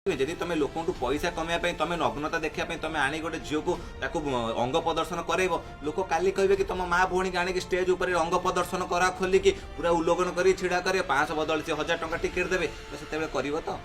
जदि तुम लोक पैसा कमाई तुम नग्नता देखा तुम आनी गोटे झील को अंग प्रदर्शन करब लोक काली कहे कि तुम माँ भौणी की आनिक स्टेज उपर अंग प्रदर्शन करा खोलिकी पूरा उल्लंघन कर छिड़ा करे 500 बदल से 1000 टंका टिकेट देवे तो से कर तो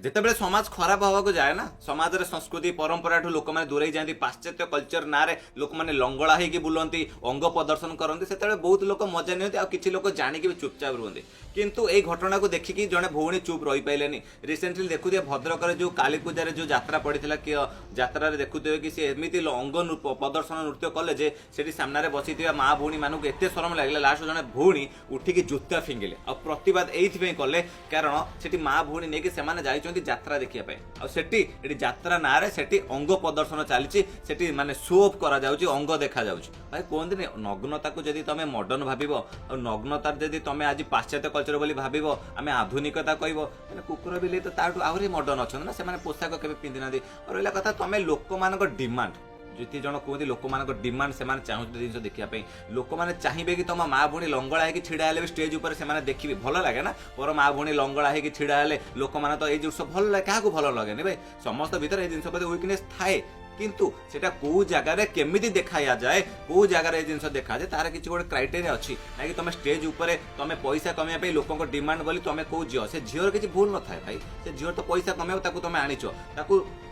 जिते समाज खराब हवा जाए ना समाज रे संस्कृति परंपरा ठू लोक मैंने दूरे जाती पाश्चात्य कल्चर ना रे लोक मैंने लंगड़ा होगी बुलती अंग प्रदर्शन करते से बहुत लोक मजा नियंती आ किसी लोक जाणिक भी चुपचाप रुहते किंतु ए घटना को देखिकी जड़े भौणी चुप रही पारे रिसेंटली देखुए भद्रक जो काली पूजा जो यात्रा पड़ता कि यात्रा देखुए कि सी एमती अंग प्रदर्शन नृत्य कले जे से सामने बसी माँ भौणी मानक एत शरम लगे लास्ट जड़े भौणी उठिकी जूता फिंगिले आ प्रतिवाद ये कले कारण से माँ भौणी नहीं से यात्रा देखिए यात्रा ना अंग प्रदर्शन चली माने शो ऑफ करा जाउची अंग देखा जाउची भाई कहते नग्नता को जदि तुम मॉडर्न भाव और नग्नता जदि तुम आज पाश्चात्य कल्चर बोली भाव आम आधुनिकता कह कुकुर बिले तो ताठू आहरी मॉडर्न अच्छा ना से पोशाक केवे पिंधि ना और रहा कथा तुम लोक मान डिमांड जिते जन कहते लोक मान डिमांड से चाहते जिन देखापी लोक मैंने चाहिए कि तुम माँ भौणी लंगड़ा है छिड़ा भी स्टेज उपर से देखिए भल लगे ना पर माँ भौणी लंगड़ा है छिड़ा है लोक मैंने तो ये जिस भल लगे क्या भल लगे भाई समस्त भर ये जिन वीकनेस थाए किंतु सेटा को जगार केमिति देखा जाए को जगार जिन देखा जाए तार किसी गोटे क्राइटेरिया अच्छी ना कि तुम स्टेज उपर तुम पैसा कमाई लोक डिमांड बोली तुम कौ झील से झीर किसी भूल न था भाई से झील तो पैसा कमाओ तुम आनीच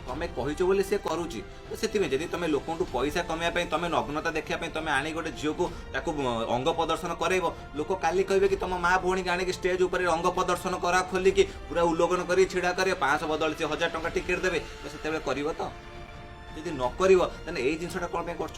तुम कहीच बोली सी करुच्ची तो से जदि तुम लोक पैसा कमाई तुम नग्नता देखा तुम आनी गोटे झील को अंग प्रदर्शन करब लोक काली कहे कि तुम माँ भौणी की आनिक स्टेज उपर अंग प्रदर्शन करा खोलिकी पूरा उल्लंघन कर छिड़ा करे 500 बदल से 1000 टंका टिकेट देवे तो से कर तो जदि न ये जिनसा कौन कर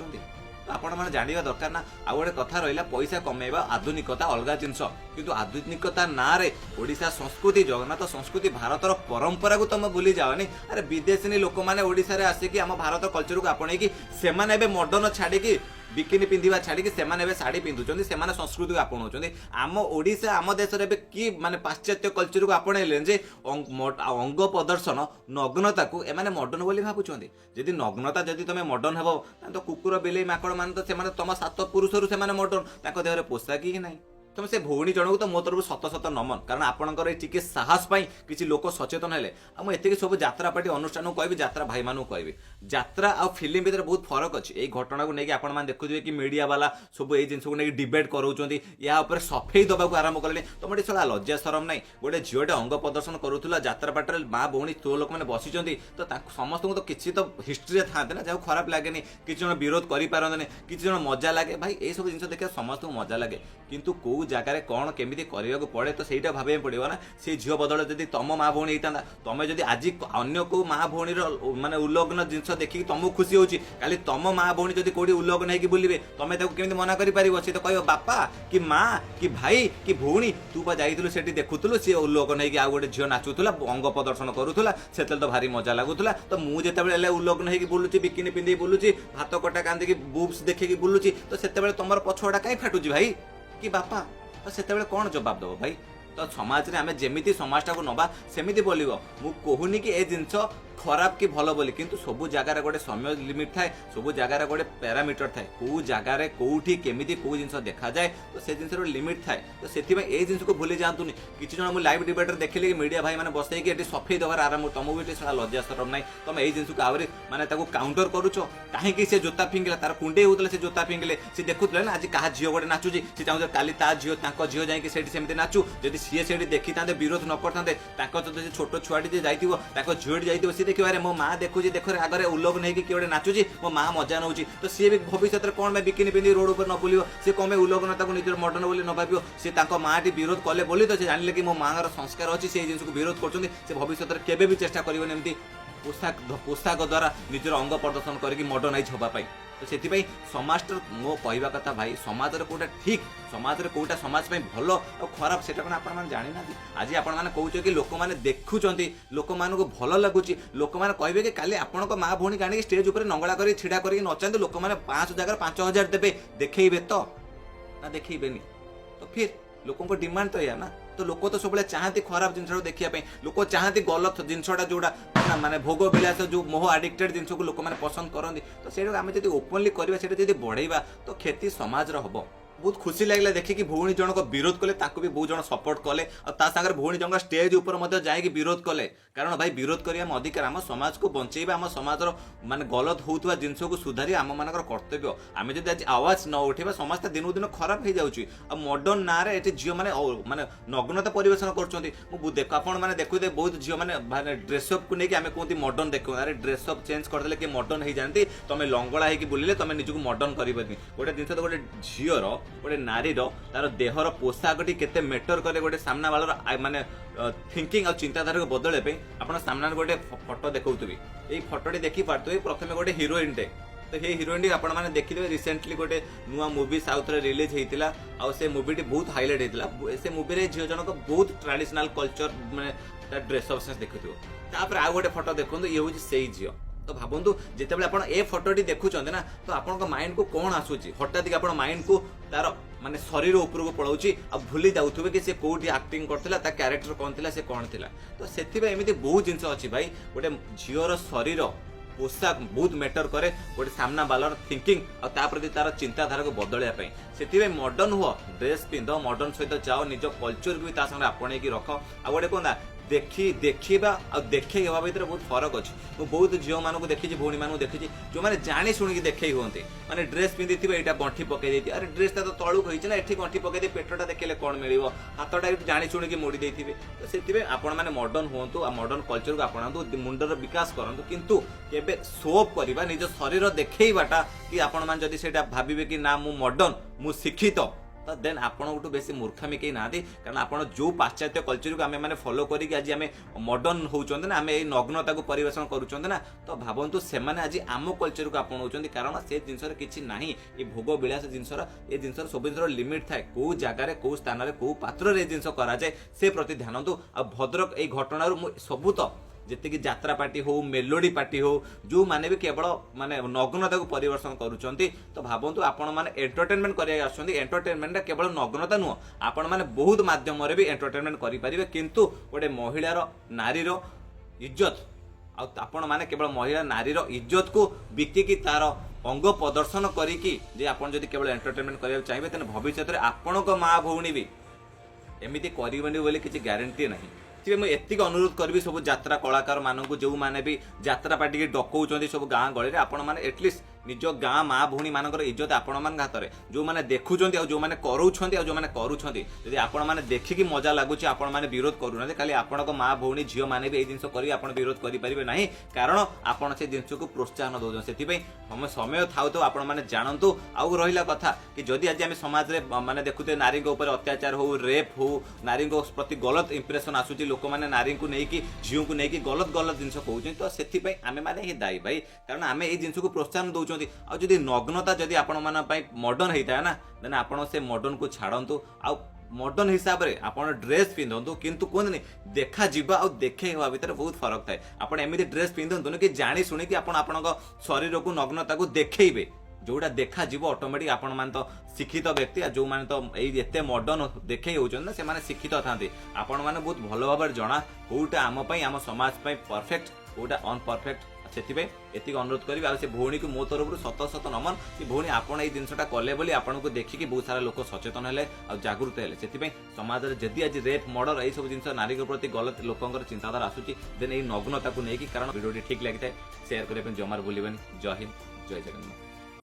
आपण मैंने जानवा दरकार ना आ गए कथा रहा पैसा कमेवा आधुनिकता अलग जिनस किंतु आधुनिकता ना रे ओडिशा संस्कृति जगन्नाथ संस्कृति भारतर परंपरा को तुम भूली जाओनी अरे विदेशी लोक मैंने ओडिशा रे आसिकी आम भारत कल्चर को आपणे कि से मॉडर्न छाड़ी बिकिनी पिंधा छाड़ी से शाढ़ी पिंधुंट से संस्कृति को आपणाऊँ आम ओडिशा आम देश में कि माने पाश्चात्य कल्चर को आपणे जे अंग प्रदर्शन नग्नता को एमाने मॉडर्न बोली भावुंट जदि नग्नता जदि तुम मॉडर्न हेब तो कुकुर बिलेई माकड़ मान तो तुम 7 पुरुषरू से मॉडर्न देहरे पोशाक ही नहीं तुम से भौणी जनक तो मो तरफ शत शत नमन कारण आपंकर टी साहस किसी लोक सचेतन है मुझे सब यात्रा पार्टी अनुष्ठान को कह यात्रा भाई मानू कह यात्रा आ फिल्म भितर बहुत फरक अच्छी यही घटना को लेकिन आपण देखुए कि मीडिया वाला सब ये जिन को लेकिन डिबेट कराऊँ या सफेई दबाक आरंभ कले तुम ये सारा लज्जा शरम नहीं गोटे झीटे अंग प्रदर्शन करूला यात्रा पार्टी माँ भौणी तो लोक मैंने बसी तो समस्त तो किसी तो हिस्ट्री था ना जहाँ खराब लगे किसी जन विरोध करें किसी जन मजा लगे भाई ये सब जिन देखा समस्त को मजा लगे किंतु कौ जगार कौन केमी करने पड़े तो सहीटा भाव पड़ो ना से झील बदल जब तुम माँ भौणी होता तुम जब आज अन्य को माँ भौणी माने उल्लंघन जिन देखिए तुमको खुशी होची काली तुम माँ भौणी जब कौटी उल्लंघन होगी बुलवे तुम केमी मना कर सी तो कह बापा कि माँ कि भाई कि भौणी तू जाइलु से देखुलु सी उल्लंघन होगी आ गोटे झील नाचुला अंग प्रदर्शन करूला से तो भारी मजा लगुला तो मुझे उल्लंघन होगी बुलूची बिकिनी पिंधि बुलूची भात कटा कांदी बुब्स देखिकी बुलूची तो से तुम पछुआटा कहीं फाटुची भाई कि बापा तो से कौन जवाब दब भाई तो समाज रे आमे जेमिति समाजटा को नबा सेमिति बोलिबो मु कहूनी कि ए जिंस खराब कि भल बोली किंतु सबु जगार गोटे समय लिमिट थाए सबु जगार गोटे पैरामीटर थाए कौ जगार कौटी केमिति कौ जिंस देखा जाए तो से जिंस लिमिट थाए तो से ए जिंस को भूली जातुनी किसी जन लाइव डिबेटर देखिले कि मीडिया भाई मैंने बसैकी एटी सफेई दबार आरंभ तुमको भी सारा लज्जा शरम नहीं तुम ये जिंस को आवरी माने ताको काउंटर करूछ कहीं से जोता फिंगिला तार कुंडे होतले से जोता फिंगिले से देखुतले ना आज कहा झील गोटे नाचुची से चाहूँ काली ता झील ताको झील जाइए सेमती नाचू जदि सी से देखी था विरोध न करते छोट छुआटी जाइए झील जाइए सी देखिए मो माँ देखुची देख आगे उल्लंघन होगी किए नाचुची मो माँ मजा नौ तो सी भी भविष्य में कौन बिकिनी पिंधि रोड पर न बुल सी कौन उल्लंघनता को निज मॉडर्न बोली न भाव सी माँ टी विरोध कले बोली तो जानिले कि मो माँ संस्कार अच्छी से जिन को विरोध कर भविष्य में केवे भी चेष्टा करेंगे पोशाक द्वारा निजर अंग प्रदर्शन करके मॉडर्नाइज होगापाई तो से समाज मो कहवा कथा भाई समाज कौटा ठीक समाज कौटा समाज भल और खराब से जानी ना आज आपण मैंने कहते कि लोक मैंने देखुं लोक मान को भल लगुच लोक मैंने कहे कि काली आपण माँ भौणी आने स्टेज उपर नंगड़ा कर छिड़ा कर नचाते लोक मैंने 500 जगह 5000 देवे देखेबे तो ना देखेबेनी तो फिर लोकों डिमांड तो या ना तो लोक तो सब चाहती खराब जिन देखा लोक चाहती गलत जिनसा जोड़ा माने भोग विलास जो मोह आडिक्टेड जिन को लोक मैंने पसंद करती तो से आम ओपनली करवा बढ़ेगा तो क्षति समाज हम बहुत खुशी लगे देखिए कि भौणी जनक विरोध कले भी बहुत जन सपोर्ट कले और भौणी जनक स्टेज ऊपर जाइए विरोध कले कारण भाई विरोध करिया हम अधिकार आम समाज को बंचेबा आम समाज माने गलत होउथवा जिनस को सुधारी आम मान कर्तव्य आम जब आज आवाज न उठेबा समाज दिन दिन खराब हो जाउची आ मॉडर्न ना रे एठी झियो माने माने नग्नता परिवेशन करछंती मु देख आपण माने देखुदे बहुत झियो माने ड्रेसअप को नेकी आमे कोंती मॉडर्न देखो अरे ड्रेसअप चेंज कर देले के मॉडर्न हे जानती तमे लंगड़ा हे कि बुलिले तमे निजको मॉडर्न करिबनी गोटे जिंस तो गोटे झियोर गोटे नारीर तार देहर पोशाकटी केते मैटर करे गोटे सामना वालर माने थिंकिंग और चिंताधारा को बदले आप सामना गोटे फोटो देखुवी ये फोटोटी देखी पार्थे प्रथम गोटे हिरोइन टे तो ये हिरोइन आप देखिए रिसेंटली गोटे नुआ मूवी साउथ रे रिलीज होता आ से मूवी बहुत हाइलाइट होता से मूवी रे झील जनक बहुत ट्रेडिशनल कल्चर माने ड्रेसअप सेंस देखुव तापर आ गोटे फोटो देखो ये हूँ से झील तो भावतु जिते आप ए फोटोटी देखुं ना तो आप माइंड को कौन आसूची हठात कि आप माइंड को तार माने शरीर ऊपर को पलाऊची आ भूली जाऊे कि से कोठी एक्टिंग करथिला ता कैरेक्टर कौन थिला से कौन थिला तो सेथिबा एमिति बहुत जिंस अछि भाई गोटे झियोर शरीर पोशाक बहुत मैटर करे गोटे सामना बालर थिंकिंग और ता प्रति तार चिंताधारा को बदलैया से मॉडर्न हुआ ड्रेस पिंध मॉडर्न सहित जाओ निज कल्चर को भी ता संगे आपणे की रख आ गोटे कोना देखा और देखे हवा भर बहुत फरक अच्छी मुझे बहुत झील मानक देखी भौणी मानक देखी जो मैंने जाणी शुणी देखे हमें मैंने ड्रेस पिंधि थे यहाँ गंठी पकई अरे ड्रेस तो तलू होती ना ये गंठी पकई पेटटा देखले कौन मिल हाथटा जाणी शुणी मोड़ी देते तो से आपण मैंने मॉडर्न हूँ मॉडर्न कल्चर को आपणातु मुंडर विकास करूँ किंतु केबे सोप करवा निज शरीर देखा कि आपण मैंने जदि से भावे कि ना मु मॉडर्न मु शिक्षित तो देन आपठू बेसी मूर्खामी कहीं ना कारण आप जो पाश्चात्य कल्चर को आम फॉलो करके आज आम मॉडर्न होती ना आम ये नग्नता को परिवेशन करुँच ना तो भावतु से आज आम कल्चर को आपणाऊँ कारण से जिनसर किसी ना ये भोग विलास जिनसर ये जिनसर सब जिन लिमिट थाए कौ जगार कौ स्थान कौ पात्र जिनस कराए से प्रति ध्यान दो आ भद्रक ये घटना सबू तो जितकी यात्रा पार्टी हो मेलोडी पार्टी हो जो माने भी केवल माने नग्नता को परिवर्तन करूछंती तो भावंतु आपण माने एंटरटेनमेंट करिया आछंती एंटरटेनमेंट केवल नग्नता नुह आपण माने बहुत माध्यम रे भी एंटरटेनमेंट करि परिबे किंतु गोटे महिलार नारीर इज्जत आपण माने केवल महिला नारीर इज्जत को बिकी की तार अंग प्रदर्शन करिकी जे आपण जदि केवल एंटरटेनमेंट करिया चाहिबे तने भविष्य रे आपण को मां भौणी भी एमिति करिबनी बोली किछि गारंटी नहीं मुझे एतिक अनुरोध करी सब यात्रा कलाकार मानक जो मैंने भी यात्रा पार्टी की डकौं सब गाँ गली में आपण मैंने एटलिस्ट निज गाँ माँ भौणी मानकर इज्जत आपण मान हाथ में जो मैंने देखुं जो मैंने करूँच जो मैंने करुँच आपण मैंने देखिकी मजा लगुच आपण मैंने विरोध करूना खाली आपण माँ भौणी झील मैंने भी जिन कर विरोध करेंगे ना कारण आपण से जिन को प्रोत्साहन दौन से हम समय था तो आपण मैंने जानतु आउ रहा कथा कि जदि आज आम समाज में मैंने देखुते नारी अत्याचार हो रेप हो नारी प्रति गलत इंप्रेशन आसूची लोक मैंने नारी को लेकिन झील को लेकिन गलत गलत जिन कहते तो से आम मैंने ही दायी भाई कारण आम ये जिन को प्रोत्साहन दौरान आदि नग्नता जदि आपण मॉडर्न होता है ना देन आपण से मॉडर्न को छाड़तु आउ मॉडर्न हिसाब से आप ड्रेस पिंधु किंतु कहते देखा जीवा और देखे हवा भितर बहुत फरक थाए आप एमती ड्रेस पिंधु कि जाणी शुणी कि आपण शरीर को नग्नता को देखेबे जोटा देखा जीव ऑटोमेटिक आपण मान तो शिक्षित व्यक्ति जो मैंने तो ये मॉडर्न देखे होना से माने शिक्षित था आपण मैंने बहुत भल भाव जना कौटा आम समाज परफेक्ट कौटा अनपरफेक्ट से अनुरोध करी से भौणी को मो तरफ शत शत नमन कि भौणी आपड़ ये जिनटा कले बोली आपन को देखिकी बहुत सारा लोक सचेतन है जागृत है से समाज में जदि आज रेप मर्डर यही सब जिन नारी प्रति गलत लोकर चिंताधारा आसूची देन ये नग्नता को लेकिन कारण भिडियो ठीक लगी है शेयर करने जमार भूलें जय हिंद जय जगन्नाथ।